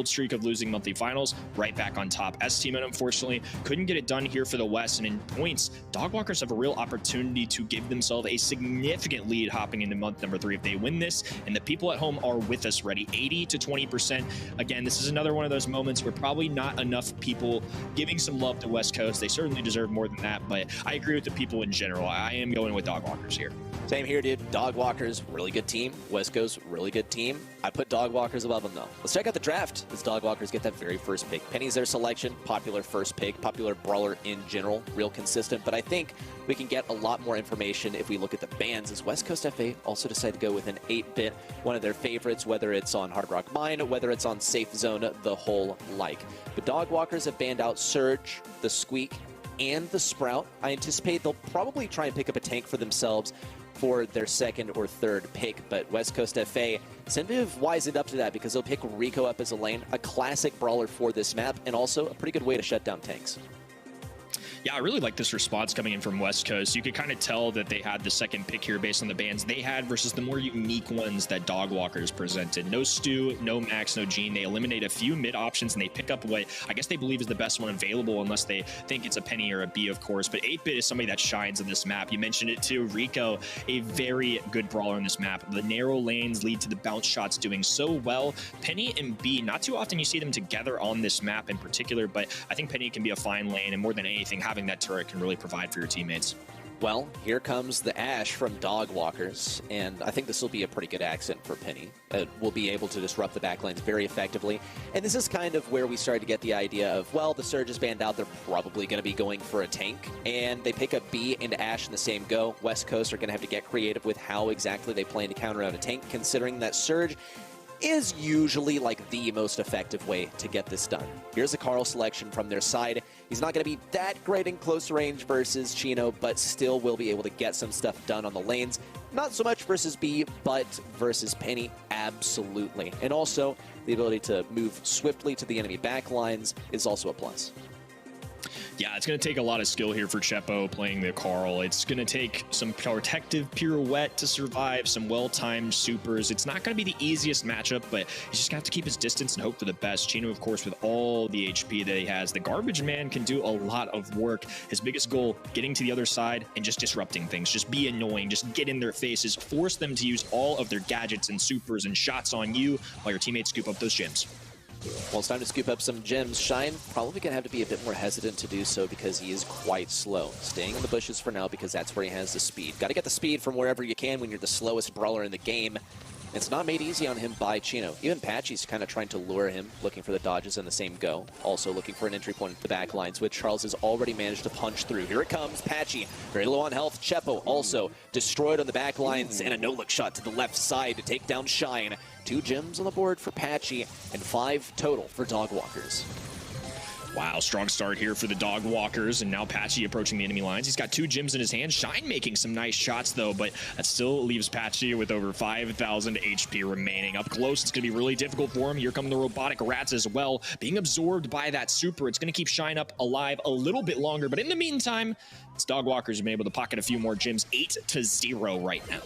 streak of losing monthly finals, right back on top. S-Team, unfortunately, couldn't get it done here for the West, and in points, Dogwalkers have a real opportunity to give themselves a significant lead hopping into month number 3 if they win this, and the people at home are with us ready, 80 to 20%. Again, this is another one of those moments where probably not enough people giving some love to West Coast. They certainly deserve more than that, but I agree with the people in general. I am going with Dogwalkers here. Same here, dude. Dogwalkers, really good team. West Coast, really good team. I put Dogwalkers above them, though. Let's check out the draft as Dogwalkers get that very first pick. Penny's their selection, popular first pick, popular brawler in general, real consistent. But I think we can get a lot more information if we look at the bans, as West Coast FA also decided to go with an 8-bit, one of their favorites, whether it's on Hard Rock Mine, whether it's on Safe Zone, the whole like. But Dogwalkers have banned out Surge, the Squeak, and the Sprout. I anticipate they'll probably try and pick up a tank for themselves for their second or third pick, but West Coast FA seem to have wisened up to that because they'll pick Rico up as a lane, a classic brawler for this map, and also a pretty good way to shut down tanks. Yeah, I really like this response coming in from West Coast. You could kind of tell that they had the second pick here based on the bans they had versus the more unique ones that Dogwalkers presented. No Stu, no Max, no Gene. They eliminate a few mid options and they pick up what I guess they believe is the best one available, unless they think it's a Penny or a B, of course. But 8-bit is somebody that shines in this map. You mentioned it too. Rico, a very good brawler in this map. The narrow lanes lead to the bounce shots doing so well. Penny and B, not too often you see them together on this map in particular, but I think Penny can be a fine lane, and more than anything, having that turret can really provide for your teammates. Well, here comes the Ash from Dogwalkers, and I think this will be a pretty good accent for Penny. It will be able to disrupt the backlines very effectively, and this is kind of where we started to get the idea of, well, the Surge is banned out, they're probably going to be going for a tank, and they pick up B and Ash in the same go. West Coast are going to have to get creative with how exactly they plan to counter out a tank, considering that Surge is usually like the most effective way to get this done. Here's a Carl selection from their side. He's not going to be that great in close range versus Chino, but still will be able to get some stuff done on the lanes. Not so much versus B, but versus Penny, absolutely. And also, the ability to move swiftly to the enemy backlines is also a plus. Yeah, it's going to take a lot of skill here for Chepo playing the Carl. It's going to take some protective pirouette to survive, some well-timed supers. It's not going to be the easiest matchup, but he's just going to have to keep his distance and hope for the best. Chino, of course, with all the HP that he has. The Garbage Man can do a lot of work. His biggest goal, getting to the other side and just disrupting things. Just be annoying. Just get in their faces. Force them to use all of their gadgets and supers and shots on you while your teammates scoop up those gems. Well, it's time to scoop up some gems. Shine probably going to have to be a bit more hesitant to do so because he is quite slow. Staying in the bushes for now because that's where he has the speed. Got to get the speed from wherever you can when you're the slowest brawler in the game. It's not made easy on him by Chino. Even Patchy's kind of trying to lure him, looking for the dodges in the same go. Also looking for an entry point at the back lines, which Charles has already managed to punch through. Here it comes, Patchy. Very low on health. Chepo also destroyed on the back lines, and a no-look shot to the left side to take down Shine. 2 gems on the board for Patchy, and 5 total for Dogwalkers. Wow, strong start here for the Dogwalkers, and now Patchy approaching the enemy lines. He's got 2 gems in his hand. Shine making some nice shots, though, but that still leaves Patchy with over 5,000 HP remaining. Up close, it's going to be really difficult for him. Here come the robotic rats as well, being absorbed by that super. It's going to keep Shine up alive a little bit longer, but in the meantime, it's Dogwalkers have been able to pocket a few more gems. 8-0 right now.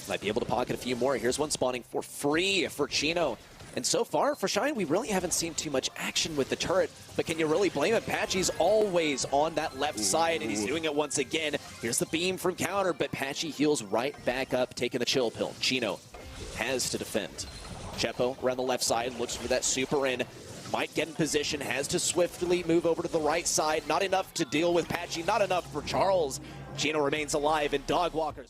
Might be able to pocket a few more. Here's one spawning for free for Chino. And so far, for Shine, we really haven't seen too much action with the turret. But can you really blame him? Patchy's always on that left side, and he's doing it once again. Here's the beam from counter, but Patchy heals right back up, taking the chill pill. Chino has to defend. Chepo around the left side, looks for that super in. Might get in position, has to swiftly move over to the right side. Not enough to deal with Patchy, not enough for Charles. Chino remains alive, and Dogwalkers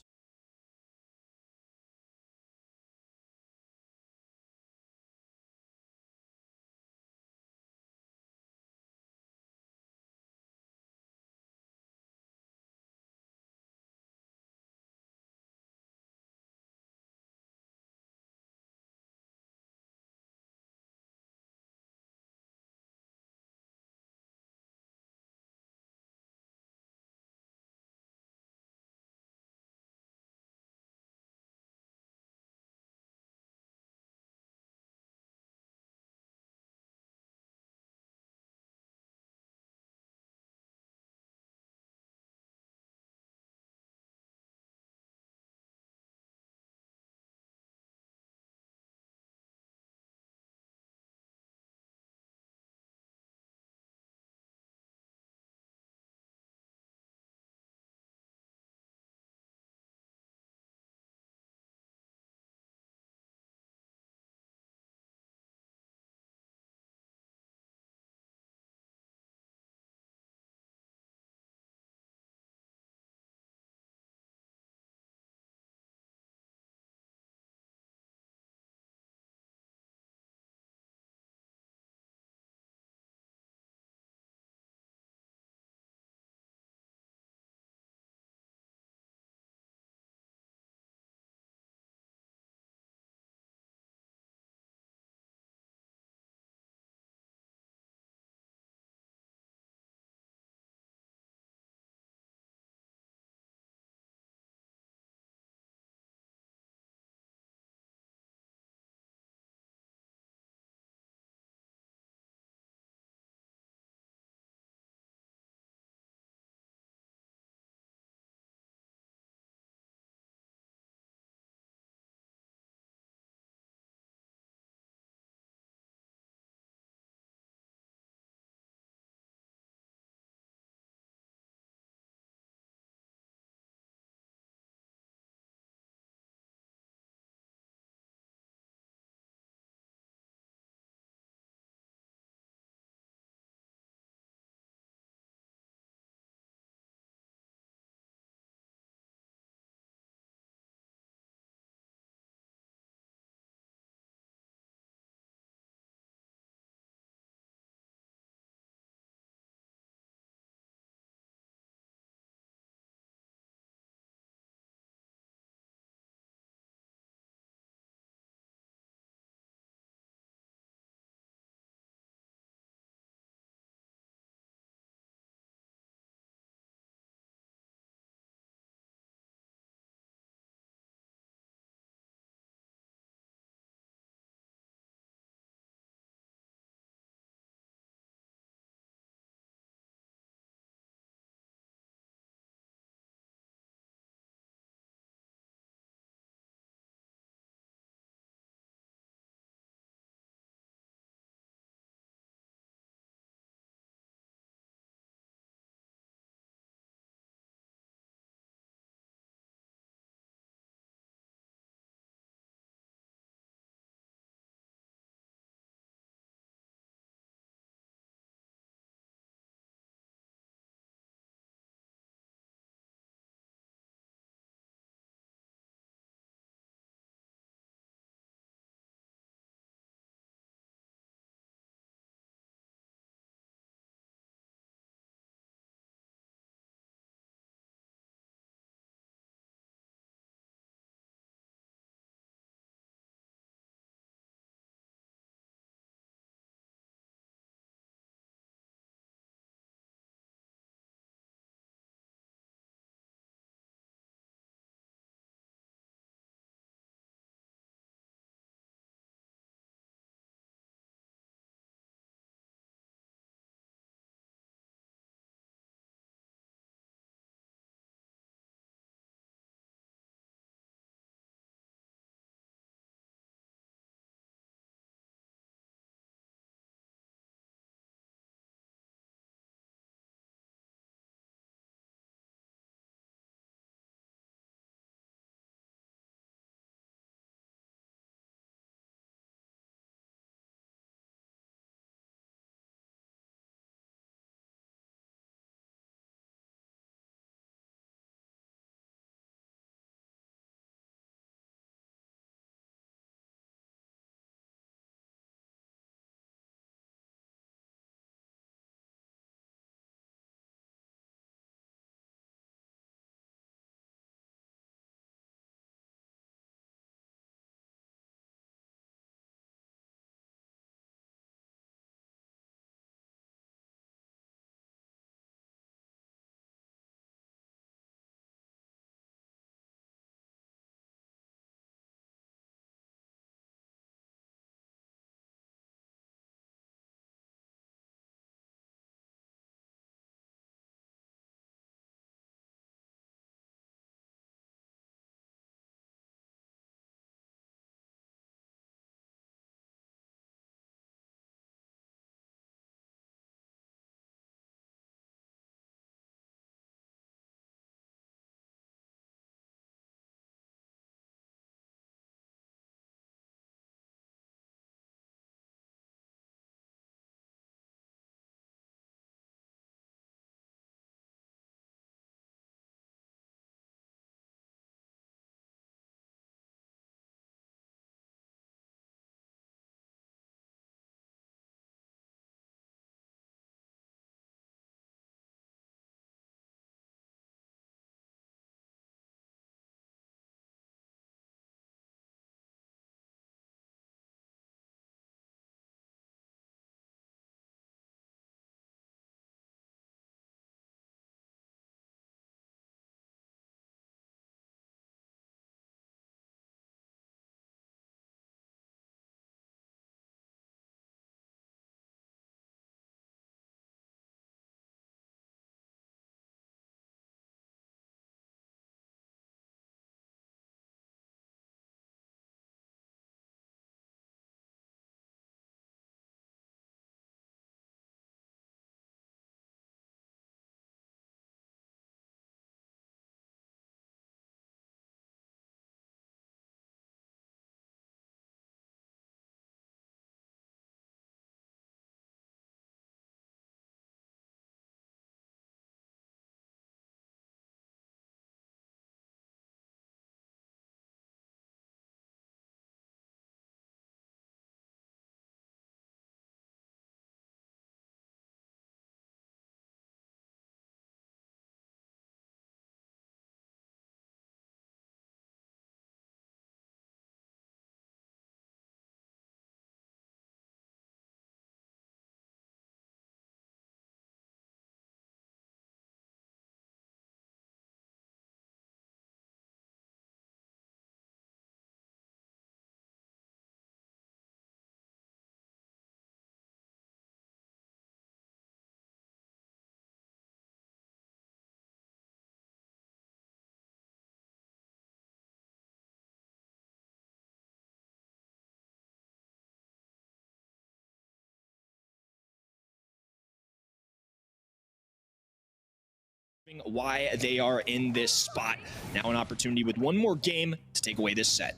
why they are in this spot. Now an opportunity with one more game to take away this set.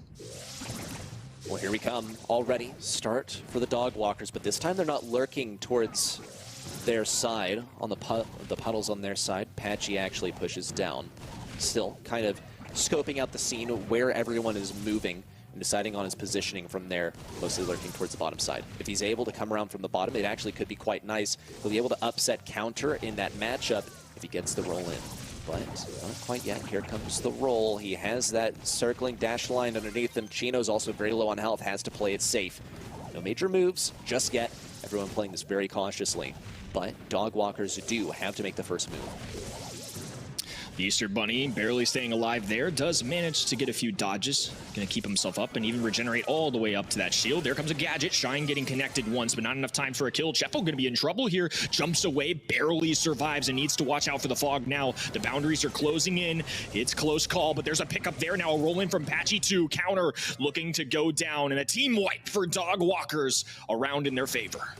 Well, here we come already. Start for the Dog Walkers, but this time they're not lurking towards their side, on the puddles on their side. Patchy actually pushes down. Still kind of scoping out the scene where everyone is moving and deciding on his positioning from there, mostly lurking towards the bottom side. If he's able to come around from the bottom, it actually could be quite nice. He'll be able to upset counter in that matchup if he gets the roll in. But not quite yet. Here comes the roll. He has that circling dash line underneath him. Chino's also very low on health, has to play it safe. No major moves just yet. Everyone playing this very cautiously. But Dog Walkers do have to make the first move. The Easter Bunny, barely staying alive there, does manage to get a few dodges. Gonna keep himself up and even regenerate all the way up to that shield. There comes a gadget. Shine getting connected once, but not enough time for a kill. Chepo gonna be in trouble here. Jumps away, barely survives, and needs to watch out for the fog now. The boundaries are closing in. It's close call, but there's a pickup there now. A roll in from Patchy 2. Counter looking to go down, and a team wipe for Dog Walkers around in their favor.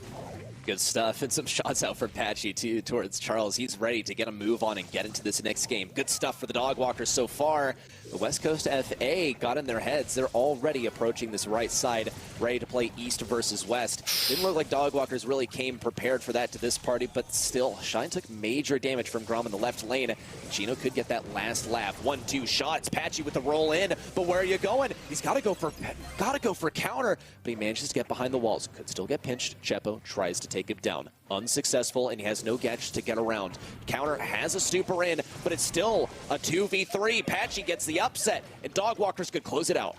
Good stuff, and some shots out for Patchy too towards Charles. He's ready to get a move on and get into this next game. Good stuff for the Dog Walkers so far. The West Coast FA got in their heads. They're already approaching this right side, ready to play East versus West. Didn't look like Dog Walkers really came prepared for that to this party, but still, Shine took major damage from Grom in the left lane. Chino could get that last laugh. 1-2 shots. Patchy with the roll in, but where are you going? He's got to go for counter, but he manages to get behind the walls. Could still get pinched. Chepo tries to take him down. Unsuccessful, and he has no gadgets to get around. Counter has a stupor in, but it's still a 2v3. Patchy gets the upset, and Dog Walkers could close it out.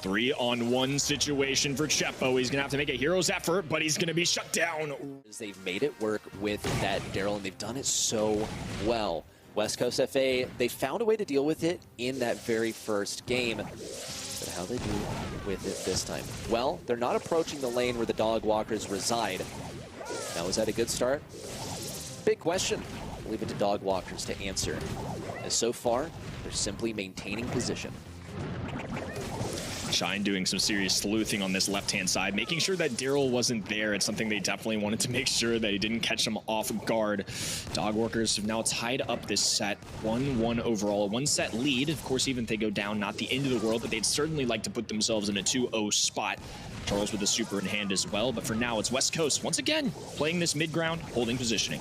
3-on-1 situation for Chepo. He's going to have to make a hero's effort, but he's going to be shut down. They've made it work with that Daryl, and they've done it so well. West Coast FA, they found a way to deal with it in that very first game. But how they do with it this time? Well, they're not approaching the lane where the Dog Walkers reside. Now, is that a good start? Big question. I'll leave it to Dog Walkers to answer. As so far, they're simply maintaining position. Shine doing some serious sleuthing on this left-hand side, making sure that Daryl wasn't there. It's something they definitely wanted to make sure that he didn't catch him off guard. Dog Walkers have now tied up this set, 1-1 overall, a one-set lead. Of course, even if they go down, not the end of the world, but they'd certainly like to put themselves in a 2-0 spot. Charles with a super in hand as well, but for now, it's West Coast, once again, playing this mid-ground, holding positioning.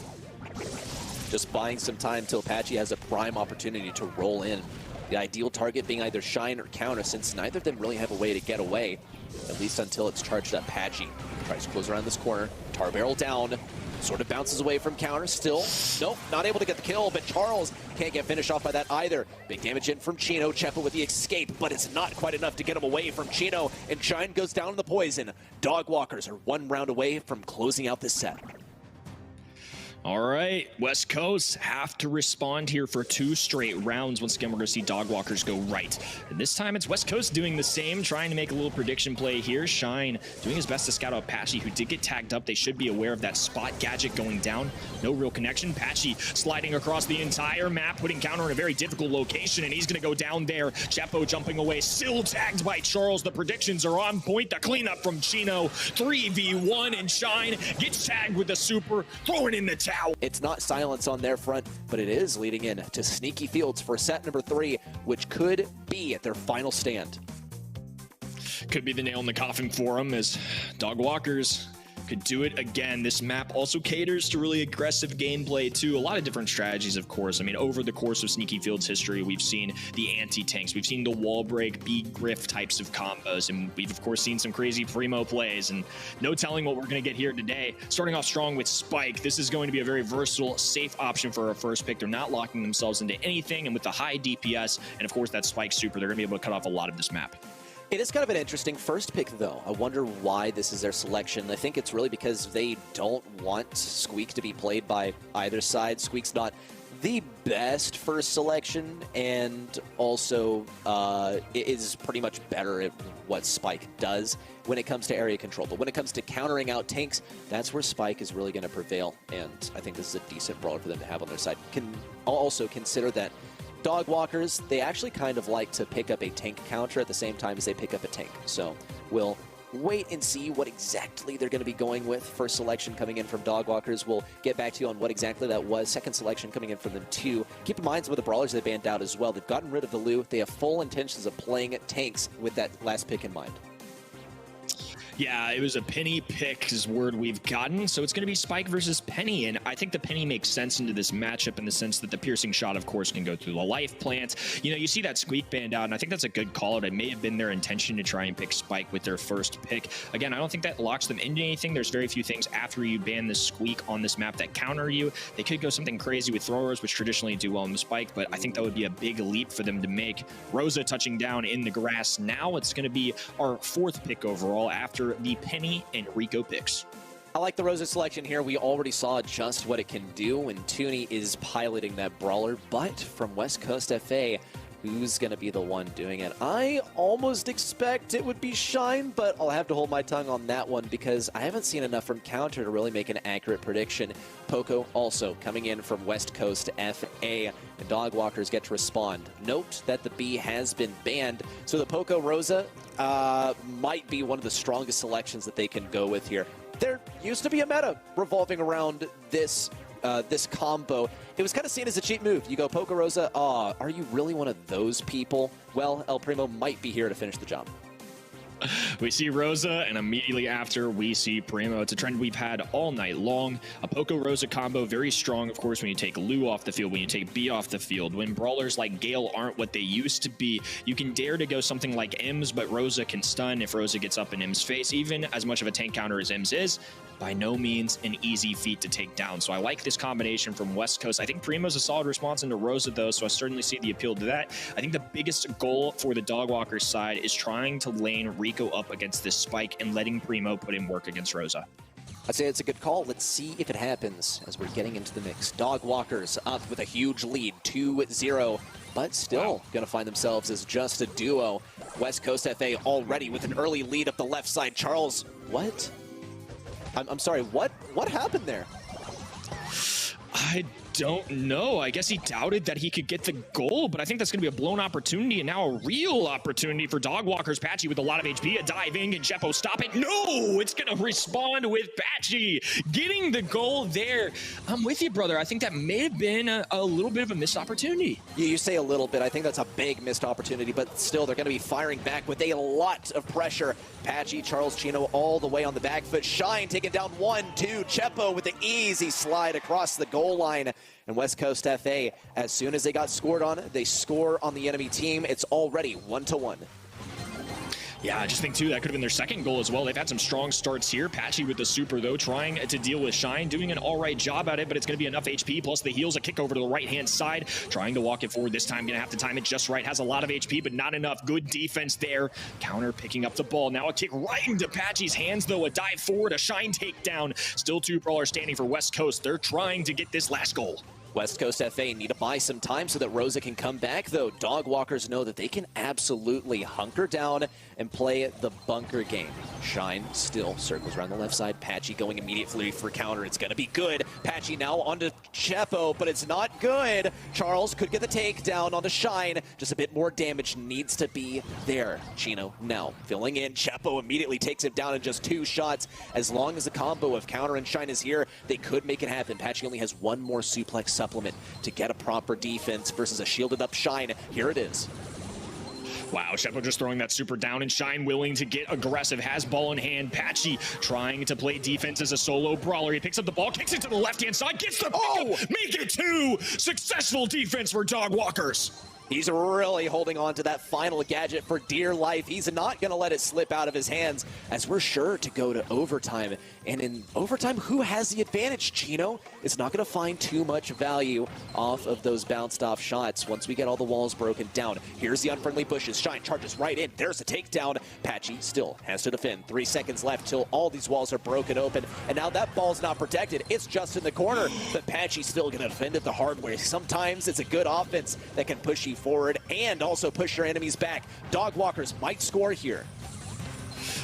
Just buying some time till Patchy has a prime opportunity to roll in. The ideal target being either Shine or Counter, since neither of them really have a way to get away, at least until it's charged up. Patchy tries to close around this corner. Tar Barrel down. Sort of bounces away from Counter. Still, nope, not able to get the kill, but Charles can't get finished off by that either. Big damage in from Chino. Chepo with the escape, but it's not quite enough to get him away from Chino, and Shine goes down in the poison. Dog Walkers are one round away from closing out this set. All right, West Coast have to respond here for 2 straight rounds. Once again, we're going to see Dog Walkers go right. And this time it's West Coast doing the same, trying to make a little prediction play here. Shine doing his best to scout out Patchy, who did get tagged up. They should be aware of that spot gadget going down. No real connection. Patchy sliding across the entire map, putting Counter in a very difficult location, and he's going to go down there. Chepo jumping away, still tagged by Charles. The predictions are on point. The cleanup from Chino. 3v1, and Shine gets tagged with the super, throwing in the towel. It's not silence on their front, but it is leading in to Sneaky Fields for set number 3, which could be at their final stand. Could be the nail in the coffin for them, as Dog Walkers could do it again. This map also caters to really aggressive gameplay too. A lot of different strategies, of course. I mean, over the course of Sneaky Field's history, we've seen the anti-tanks, we've seen the wall break, B-griff types of combos, and we've of course seen some crazy primo plays, and no telling what we're going to get here today. Starting off strong with Spike, this is going to be a very versatile, safe option for a first pick. They're not locking themselves into anything, and with the high DPS, and of course that Spike super, they're going to be able to cut off a lot of this map. It is kind of an interesting first pick, though. I wonder why this is their selection. I think it's really because they don't want Squeak to be played by either side. Squeak's not the best first selection, and also it is pretty much better at what Spike does when it comes to area control. But when it comes to countering out tanks, that's where Spike is really going to prevail, and I think this is a decent brawler for them to have on their side. Can also consider that Dog Walkers, they actually kind of like to pick up a tank counter at the same time as they pick up a tank. So we'll wait and see what exactly they're going to be going with. First selection coming in from Dogwalkers. We'll get back to you on what exactly that was. Second selection coming in from them too. Keep in mind some of the brawlers they banned out as well. They've gotten rid of the Lu. They have full intentions of playing tanks with that last pick in mind. Yeah, it was a Penny pick is word we've gotten. So it's going to be Spike versus Penny. And I think the Penny makes sense into this matchup in the sense that the piercing shot, of course, can go through the life plant. You know, you see that Squeak banned out, and I think that's a good call out. It may have been their intention to try and pick Spike with their first pick. Again, I don't think that locks them into anything. There's very few things after you ban the Squeak on this map that counter you. They could go something crazy with throwers, which traditionally do well in the Spike, but I think that would be a big leap for them to make. Rosa touching down in the grass. Now it's going to be our fourth pick overall after the Penny and Rico picks. I like the Rosa selection here. We already saw just what it can do when Tooney is piloting that brawler, but from West Coast FA, who's going to be the one doing it? I almost expect it would be Shine, but I'll have to hold my tongue on that one because I haven't seen enough from Counter to really make an accurate prediction. Poco also coming in from West Coast FA, and Dogwalkers get to respond. Note that the B has been banned, so the Poco Rosa might be one of the strongest selections that they can go with here. There used to be a meta revolving around this combo. It was kind of seen as a cheap move. You go Poco Rosa, are you really one of those people? Well, El Primo might be here to finish the job. We see Rosa, and immediately after, we see Primo. It's a trend we've had all night long. A Poco-Rosa combo, very strong, of course, when you take Lu off the field, when you take B off the field. When brawlers like Gale aren't what they used to be, you can dare to go something like Ems, but Rosa can stun if Rosa gets up in Ems' face. Even as much of a tank counter as Ems is, by no means an easy feat to take down. So I like this combination from West Coast. I think Primo's a solid response into Rosa, though, so I certainly see the appeal to that. I think the biggest goal for the Dogwalkers side is trying to lane Rico up against this Spike and letting Primo put in work against Rosa. I'd say it's a good call. Let's see if it happens as we're getting into the mix. Dogwalkers up with a huge lead, 2-0. But still going to find themselves as just a duo. West Coast FA already with an early lead up the left side. Charles, what? I'm sorry, what happened there? I don't know. I guess he doubted that he could get the goal, but I think that's going to be a blown opportunity and now a real opportunity for Dogwalkers. Patchy with a lot of HP, a diving, and Jeppo stop it. No, it's going to respond with Patchy getting the goal there. I'm with you, brother. I think that may have been a little bit of a missed opportunity. You say a little bit. I think that's a big missed opportunity, but still they're going to be firing back with a lot of pressure. Patchy, Charles Chino all the way on the back foot. Shine taking down 1-2. Jeppo with the easy slide across the goal line. And West Coast FA, as soon as they got scored on, they score on the enemy team. It's already 1-1. Yeah, I just think, too, that could have been their second goal as well. They've had some strong starts here. Patchy with the super, though, trying to deal with Shine, doing an all right job at it, but it's going to be enough HP, plus the heals, a kick over to the right-hand side, trying to walk it forward this time, going to have to time it just right. Has a lot of HP, but not enough. Good defense there. Counter picking up the ball. Now a kick right into Patchy's hands, though. A dive forward, a Shine takedown. Still two brawlers standing for West Coast. They're trying to get this last goal. West Coast FA need to buy some time so that Rosa can come back, though. Dogwalkers know that they can absolutely hunker down and play the bunker game. Shine still circles around the left side. Patchy going immediately for counter. It's going to be good. Patchy now onto Jeppo, but it's not good. Charles could get the takedown onto Shine. Just a bit more damage needs to be there. Chino now filling in. Jeppo immediately takes him down in just 2 shots. As long as the combo of counter and Shine is here, they could make it happen. Patchy only has one more suplex supplement to get a proper defense versus a shielded up Shine. Here it is. Wow, Jeppo just throwing that super down and Shine willing to get aggressive, has ball in hand. Patchy trying to play defense as a solo brawler. He picks up the ball, kicks it to the left-hand side, gets the pick, make it 2. Successful defense for Dogwalkers. He's really holding on to that final gadget for dear life. He's not going to let it slip out of his hands as we're sure to go to overtime. And in overtime, who has the advantage? Chino is not going to find too much value off of those bounced off shots once we get all the walls broken down. Here's the unfriendly bushes. Shine charges right in. There's a takedown. Patchy still has to defend. 3 seconds left till all these walls are broken open. And now that ball's not protected. It's just in the corner. But Patchy's still going to defend it the hard way. Sometimes it's a good offense that can push you forward and also push your enemies back. Dogwalkers might score here.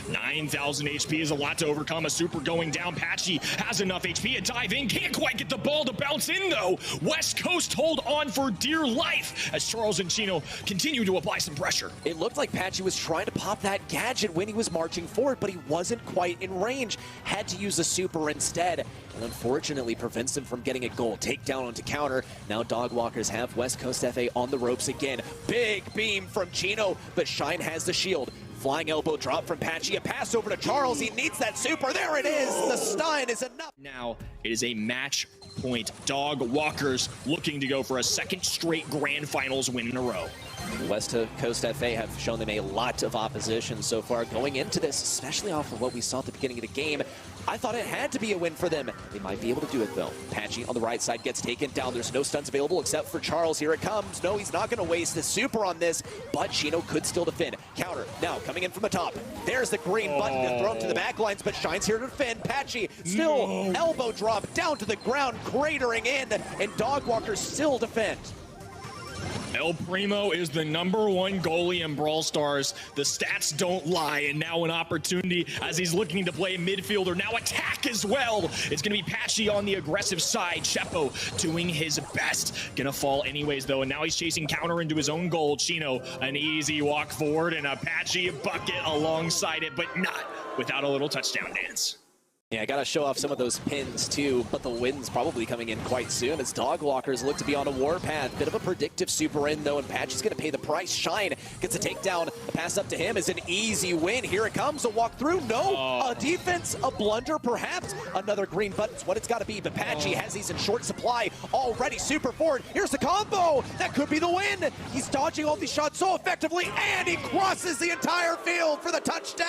9,000 HP is a lot to overcome. A super going down. Patchy has enough HP to dive in. Can't quite get the ball to bounce in, though. West Coast hold on for dear life as Charles and Chino continue to apply some pressure. It looked like Patchy was trying to pop that gadget when he was marching forward, but he wasn't quite in range. Had to use a super instead, and unfortunately prevents him from getting a goal. Takedown onto counter. Now Dogwalkers have West Coast FA on the ropes again. Big beam from Chino, but Shine has the shield. Flying elbow drop from Patchy. A pass over to Charles. He needs that super. There it is. The stun is enough. Now it is a match point. Dogwalkers looking to go for a second straight grand finals win in a row. West Coast FA have shown them a lot of opposition so far going into this, especially off of what we saw at the beginning of the game. I thought it had to be a win for them. They might be able to do it, though. Patchy on the right side gets taken down. There's no stuns available except for Charles. Here it comes. No, he's not going to waste the super on this, but Chino could still defend. Counter now coming in from the top. There's the green button to throw him to the back lines, but Shine's here to defend. Patchy still elbow drop down to the ground, cratering in, and Dogwalkers still defend. El Primo is the #1 goalie in Brawl Stars. The stats don't lie, and now an opportunity as he's looking to play midfielder. Now attack as well. It's going to be Patchy on the aggressive side. Chepo doing his best. Gonna fall anyways, though, and now he's chasing counter into his own goal. Chino, an easy walk forward, and a Patchy bucket alongside it, but not without a little touchdown dance. Yeah, I gotta show off some of those pins too, but the win's probably coming in quite soon as Dogwalkers look to be on a warpath. Bit of a predictive super in though, and Patchy's gonna pay the price. Shine gets a takedown. A pass up to him is an easy win. Here it comes, a walk through. No, a defense, a blunder, perhaps. Another green button's what it's gotta be, but Patchy has these in short supply already. Super forward, here's the combo. That could be the win. He's dodging all these shots so effectively, and he crosses the entire field for the touchdown.